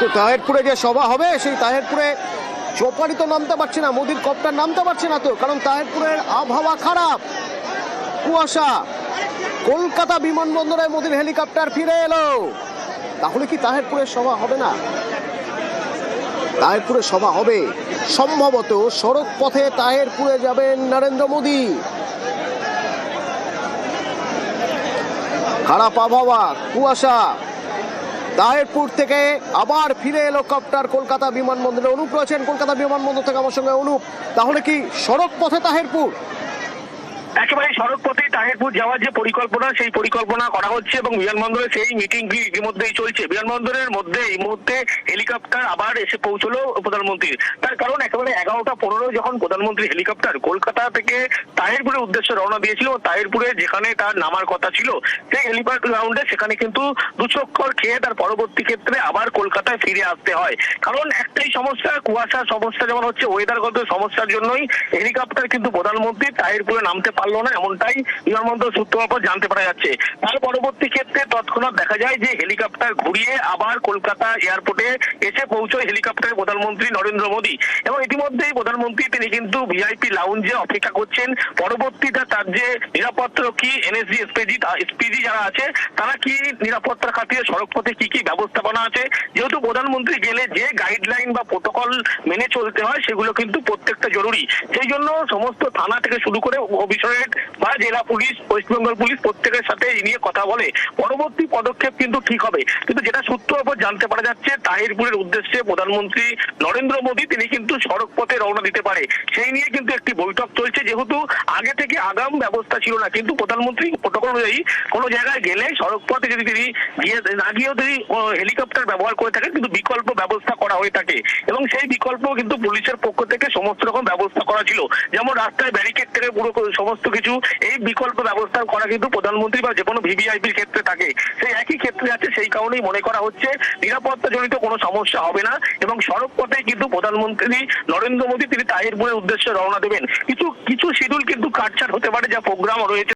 তো তাহেরপুরে যে সভা হবে সেই তাহেরপুরে চোপারি তো নামতে পারছে না, মোদির কপ্টার নামতে পারছে না তো, কারণ তাহেরপুরের আবহাওয়া খারাপ, কুয়াশা। কলকাতা বিমানবন্দরে মোদির হেলিকপ্টার ফিরে এলো। তাহলে কি তাহেরপুরের সভা হবে না? তাহেরপুরে সভা হবে, সম্ভবত সড়ক পথে তাহেরপুরে যাবেন নরেন্দ্র মোদী। খারাপ আবহাওয়া, কুয়াশা, তাহেরপুর থেকে আবার ফিরে এলো কপ্টার কলকাতা বিমানবন্দরে। অনুপ রয়েছেন কলকাতা বিমানবন্দর থেকে আমার সঙ্গে। অনুপ, তাহলে কি সড়ক পথে তাহেরপুর? একেবারে সড়ক পথে তাহেরপুর যাওয়ার যে পরিকল্পনা, সেই পরিকল্পনা করা হচ্ছে এবং বিমানবন্দরে সেই মিটিং ইতিমধ্যেই চলছে। বিমানবন্দরের মধ্যে এই মুহূর্তে হেলিকপ্টার আবার এসে পৌঁছলো প্রধানমন্ত্রীর। তার কারণ একেবারে 11:15 যখন প্রধানমন্ত্রী হেলিকপ্টার কলকাতা থেকে তাহেরপুরের উদ্দেশ্যে রওনা দিয়েছিল, তাহেরপুরে যেখানে তার নামার কথা ছিল সেই হেলিপ্যাড গ্রাউন্ডে, সেখানে কিন্তু দুচক্কর খেয়ে তার পরবর্তী ক্ষেত্রে আবার কলকাতায় ফিরে আসতে হয়। কারণ একটাই সমস্যা, কুয়াশার সমস্যা যেমন হচ্ছে, ওয়েদারগত সমস্যার জন্যই হেলিকপ্টার কিন্তু প্রধানমন্ত্রী তাহেরপুরে নামতে পারলো না, এমনটাই বিমানবন্দর সূত্র জানতে পারা যাচ্ছে। তার পরবর্তী ক্ষেত্রে তৎক্ষণাৎ দেখা যায় যে হেলিকপ্টার ঘুরিয়ে আবার কলকাতা এয়ারপোর্টে এসে পৌঁছয় হেলিকপ্টারে প্রধানমন্ত্রী নরেন্দ্র মোদী। এবং ইতিমধ্যেই প্রধানমন্ত্রী তিনি কিন্তু ভিআইপি লাউঞ্জে অপেক্ষা করছেন। পরবর্তীতে তার যে নিরাপত্তারক্ষী এনএসজি এসপিজি যারা আছে, তারা কি নিরাপত্তার খাতিরে সড়ক পথে কি কি ব্যবস্থাপনা আছে, যেহেতু প্রধানমন্ত্রী গেলে যে গাইডলাইন বা প্রোটোকল মেনে চলতে হয় সেগুলো কিন্তু প্রত্যেকটা জরুরি। সেই জন্য সমস্ত থানা থেকে শুরু করে কমিশনারেট বা জেলা পুলিশ, ওয়েস্ট বেঙ্গল পুলিশ প্রত্যেকের সাথে এই নিয়ে কথা বলে পরবর্তী পদক্ষেপ কিন্তু ঠিক হবে। কিন্তু যেটা সূত্রের উপর জানতে পারা যাচ্ছে, তাহেরপুরের উদ্দেশ্যে প্রধানমন্ত্রী নরেন্দ্র মোদী তিনি কিন্তু সড়ক পথে রওনা দিতে পারে, সেই নিয়ে কিন্তু একটি বৈঠক চলছে। যেহেতু আগে থেকে আগাম ব্যবস্থা ছিল না, কিন্তু প্রধানমন্ত্রী প্রোটোকল অনুযায়ী কোনো জায়গায় গেলে সড়ক পথে যদি তিনি না গিয়েও যদি হেলিকপ্টার ব্যবহার করে থাকেন, কিন্তু বিকল্প ব্যবস্থা করা হয়ে থাকে এবং সেই বিকল্প কিন্তু পুলিশের পক্ষ থেকে সমস্ত রকম ব্যবস্থা করা ছিল। যেমন রাস্তায় ব্যারিকেড থেকে পুরো সমস্ত কিছু, এই বিকল্প ব্যবস্থা করা কিন্তু প্রধানমন্ত্রী বা যে কোনো ভিভিআইপির ক্ষেত্রে থাকে, সেই একই ক্ষেত্রে আছে। সেই কারণেই মনে করা হচ্ছে নিরাপত্তা জনিত কোনো সমস্যা হবে না এবং সড়ক পথে কিন্তু প্রধানমন্ত্রী নরেন্দ্র মোদী তিনি তাহেরপুরের উদ্দেশ্যে রওনা দেবেন। কিছু শিডিউল কিন্তু কাটছাট হতে পারে, যা প্রোগ্রাম রয়েছে